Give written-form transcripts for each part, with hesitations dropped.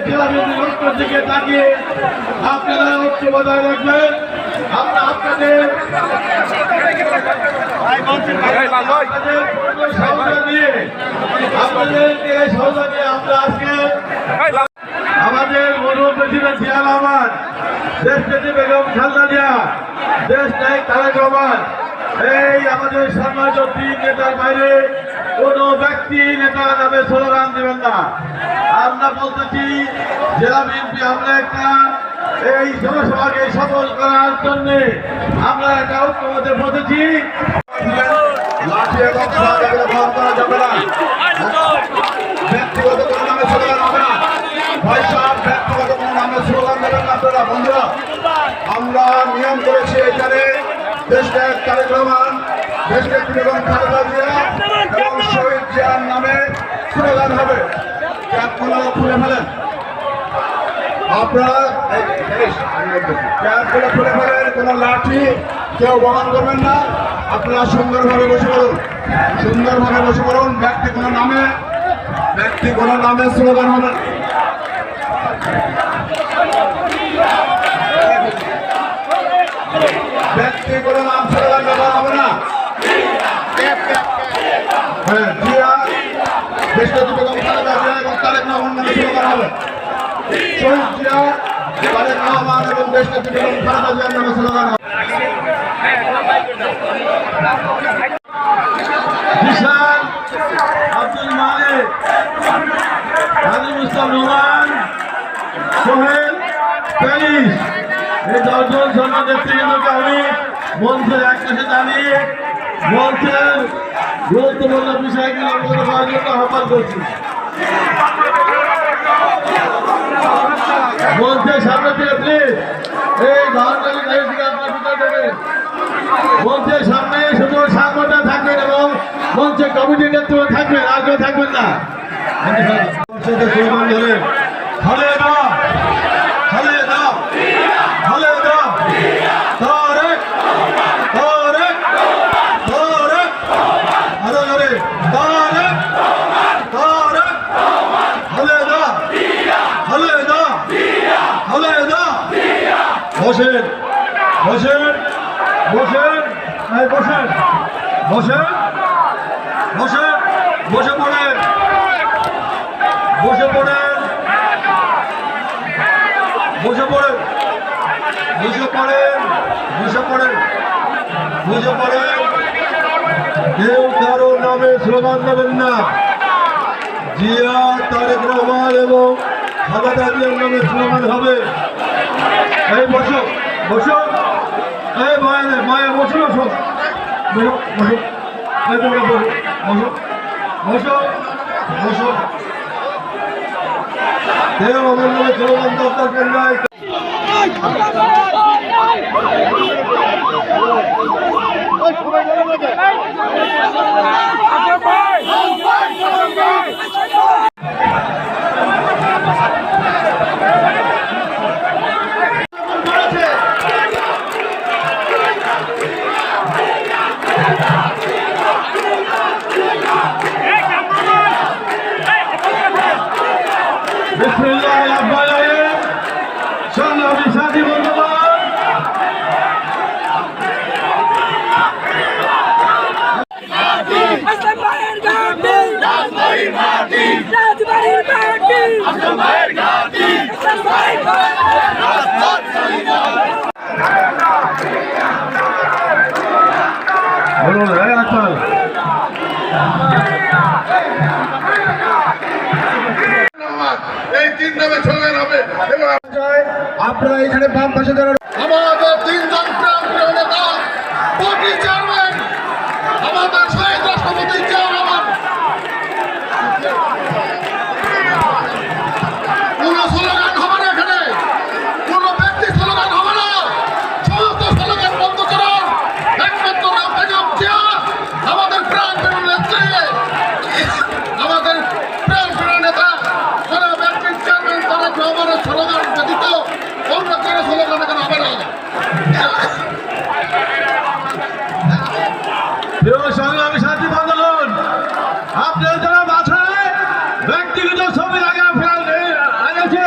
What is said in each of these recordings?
জেলা বিএনপির লক্ষ্যের দিকে তাকিয়ে আপনারা ঐক্য বজায় রাখবেন। আমরা আপনাদের আপনাদেরকে সহযোগিতা নিয়ে আমরা আজকে আমাদের মরহুম প্রেসিডেন্ট জিয়া রহমান, দেশ নেত্রী বেগম খালেদা জিয়া, দেশ নায়ক তারেক রহমান, এই আমাদের সম্মানিত তিন নেতার বাইরে কোন ব্যক্তি নেতার নামে স্লোগান দেবেন না। আমরা বলতেছি জেলা বিএনপি আমরা একটা এই জনসভাকে সফল করার জন্য আমরা একটা ঐক্যমতে বসেছি। লাঠি এবং ব্যবহার করা যাবে না, ব্যক্তিগত কোনো নামে স্লোগান হবে না। ভাই সাহেব, ব্যক্তিগত কোনো নামে স্লোগান দেবেন না আপনারা। বন্ধুরা, আমরা নিয়ম করেছি এখানে দেশনায়ক তারেক রহমান, দেশনেত্রী বেগম খালেদা জিয়া এবং শহীদ জিয়ার নামে স্লোগান হবে। ক্যাপগুলো খুলে ফেলেন আপনারা, ক্যাপগুলো খুলে ফেলেন। কোনো লাঠি কেউ বহন করবেন না। আপনারা সুন্দরভাবে বসে পড়ুন, সুন্দরভাবে বসে পড়ুন। ব্যক্তি কোনো নামে স্লোগান হবে। ব্যক্তি কোনো নাম স্লোগান ব্যবহার হবে না। হ্যাঁ, জিয়া, দেশনেত্রী বেগম খালেদা জিয়া এবং তারেক রহমান নামে স্লোগান হবে। শহীদ জিয়া, তারেক রহমান এবং দেশনেত্রী বেগম খালেদা জিয়ার নামে স্লোগান হবে। জিশান, আব্দুল মালিক, আলী মুস্তাফা রহমান, সোহেল, প্যারিস, এই 10 জন সন্মান নেতৃবৃন্দকে আমি মঞ্চের একপাশে দাঁড়িয়ে মঞ্চের গুরুত্বপূর্ণ বিষয়গুলো অবগত করার জন্য আহ্বান করছি। মঞ্চের সামনে থেকে প্লিজ এই ঘরটাকে থেকে আপনার ভিতরে দেবেন। মঞ্চের সামনে শুধু সাংবাদিক থাকবেন এবং মঞ্চের কমিটির নেতৃত্ব থাকবেন, আর কেউ থাকবেন না। স্লোগান ধরেন, খালেদা খালেদা খালেদা, তারেক তারেক তারেক, আরো ধরে তারেক তারেক, খালেদা খালেদা খালেদা। বসেন বসেন বসেন বসেন বসেন বসেন, বসে পড়েন বসে পড়েন বসে পড়েন বসে পড়েন বসে পড়েন বসে পড়েন। কেউ কারো নামে স্লোগান দেবেন না। জিয়া, তারেক রহমান এবং খালেদা জিয়ার নামে স্লোগান হবে। এই বসো বসো, এই মায়ের বসো বসো বসো বসো, এই তোমরা বসো বসো বসো বসো। কেউ আমার নামে স্লোগান দরকার নাই। সাথী বন্ধুগণ, এই তিন নামে স্লোগান হবে। আপনারা এখানে বাম পাশে দাঁড়ান। আমাদের তিনজন প্রাণপ্রিয় নেতা, পার্টি চেয়ারম্যান, আমাদের শহীদ রাষ্ট্রপতি জিয়া রহমান। কোন স্লোগান হবে না, এখানে কোন ব্যক্তি স্লোগান হবে না। সমস্ত স্লোগান বন্ধ করুন। একমাত্র বেগম জিয়া, আমাদের প্রাণপ্রিয় নেত্রী, আমাদের প্রাণপ্রিয় নেতা, যারা ব্যক্তি চেয়ারম্যান তারেক রহমানের স্লোগান ব্যতীত অন্য কোনো স্লোগান এখানে হবে না। সংগ্রামী সাথী বন্ধুগণ, আপনার যারা মাথায় ব্যক্তিগত ছবি আগেছে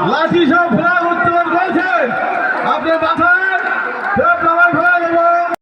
লাঠি সব ফ্ল্যাগ উত্তোলন করেছেন আপনার মাথায়